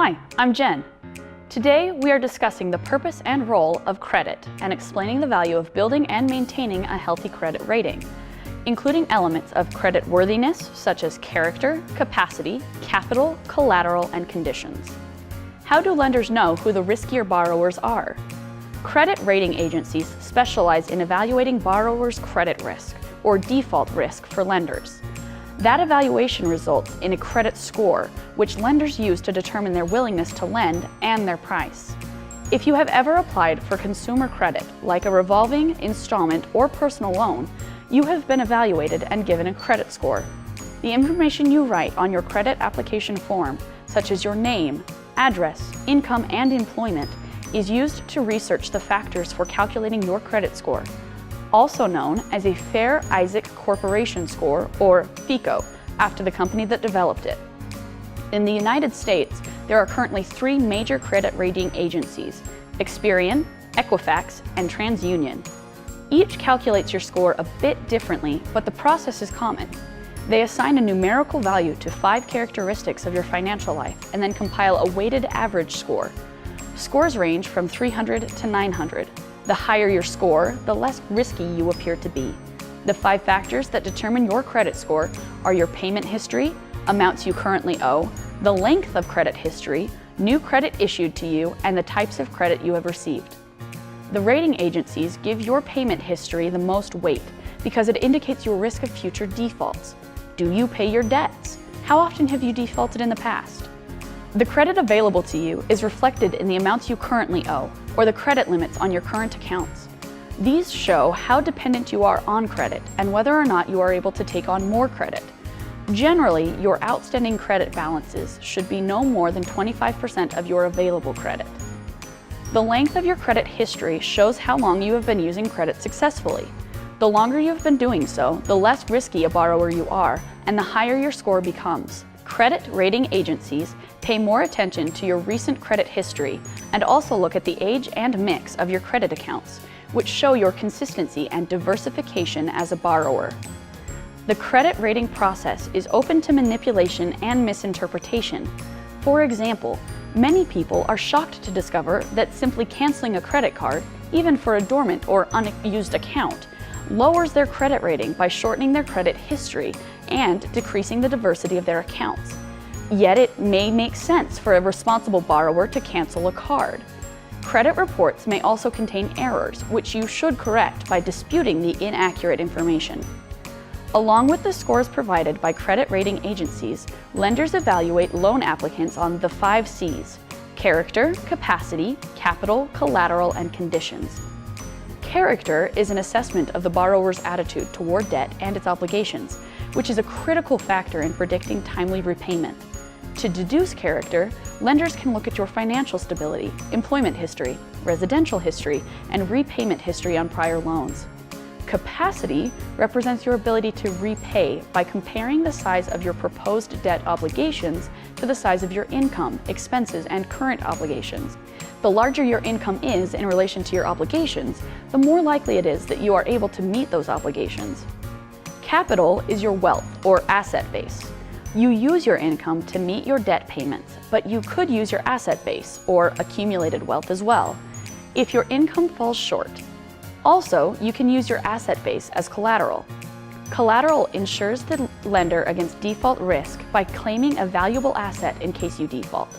Hi, I'm Jen. Today we are discussing the purpose and role of credit and explaining the value of building and maintaining a healthy credit rating, including elements of credit worthiness such as character, capacity, capital, collateral, and conditions. How do lenders know who the riskier borrowers are? Credit rating agencies specialize in evaluating borrowers' credit risk, or default risk for lenders. That evaluation results in a credit score, which lenders use to determine their willingness to lend and their price. If you have ever applied for consumer credit, like a revolving, installment, or personal loan, you have been evaluated and given a credit score. The information you write on your credit application form, such as your name, address, income, and employment, is used to research the factors for calculating your credit score, also known as a Fair Isaac Corporation score, or FICO, after the company that developed it. In the United States, there are currently 3 major credit rating agencies: Experian, Equifax, and TransUnion. Each calculates your score a bit differently, but the process is common. They assign a numerical value to 5 characteristics of your financial life and then compile a weighted average score. Scores range from 300 to 900. The higher your score, the less risky you appear to be. The 5 factors that determine your credit score are your payment history, amounts you currently owe, the length of credit history, new credit issued to you, and the types of credit you have received. The rating agencies give your payment history the most weight because it indicates your risk of future defaults. Do you pay your debts? How often have you defaulted in the past? The credit available to you is reflected in the amounts you currently owe, or the credit limits on your current accounts. These show how dependent you are on credit and whether or not you are able to take on more credit. Generally, your outstanding credit balances should be no more than 25% of your available credit. The length of your credit history shows how long you have been using credit successfully. The longer you have been doing so, the less risky a borrower you are, and the higher your score becomes. Credit rating agencies pay more attention to your recent credit history and also look at the age and mix of your credit accounts, which show your consistency and diversification as a borrower. The credit rating process is open to manipulation and misinterpretation. For example, many people are shocked to discover that simply canceling a credit card, even for a dormant or unused account, lowers their credit rating by shortening their credit history and decreasing the diversity of their accounts. Yet it may make sense for a responsible borrower to cancel a card. Credit reports may also contain errors, which you should correct by disputing the inaccurate information. Along with the scores provided by credit rating agencies, lenders evaluate loan applicants on the 5 C's: character, capacity, capital, collateral, and conditions. Character is an assessment of the borrower's attitude toward debt and its obligations, which is a critical factor in predicting timely repayment. To deduce character, lenders can look at your financial stability, employment history, residential history, and repayment history on prior loans. Capacity represents your ability to repay by comparing the size of your proposed debt obligations to the size of your income, expenses, and current obligations. The larger your income is in relation to your obligations, the more likely it is that you are able to meet those obligations. Capital is your wealth or asset base. You use your income to meet your debt payments, but you could use your asset base or accumulated wealth as well if your income falls short. Also, you can use your asset base as collateral. Collateral insures the lender against default risk by claiming a valuable asset in case you default.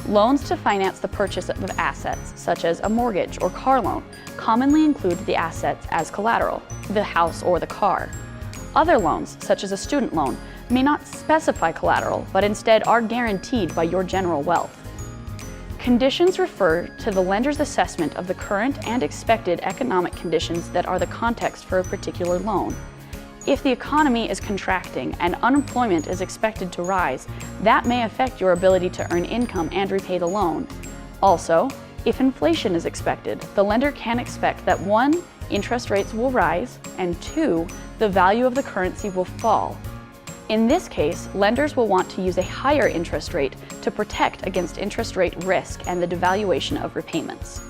Loans to finance the purchase of assets, such as a mortgage or car loan, commonly include the assets as collateral, the house or the car. Other loans, such as a student loan, may not specify collateral, but instead are guaranteed by your general wealth. Conditions refer to the lender's assessment of the current and expected economic conditions that are the context for a particular loan. If the economy is contracting and unemployment is expected to rise, that may affect your ability to earn income and repay the loan. Also, if inflation is expected, the lender can expect that 1, interest rates will rise, and 2, the value of the currency will fall. In this case, lenders will want to use a higher interest rate to protect against interest rate risk and the devaluation of repayments.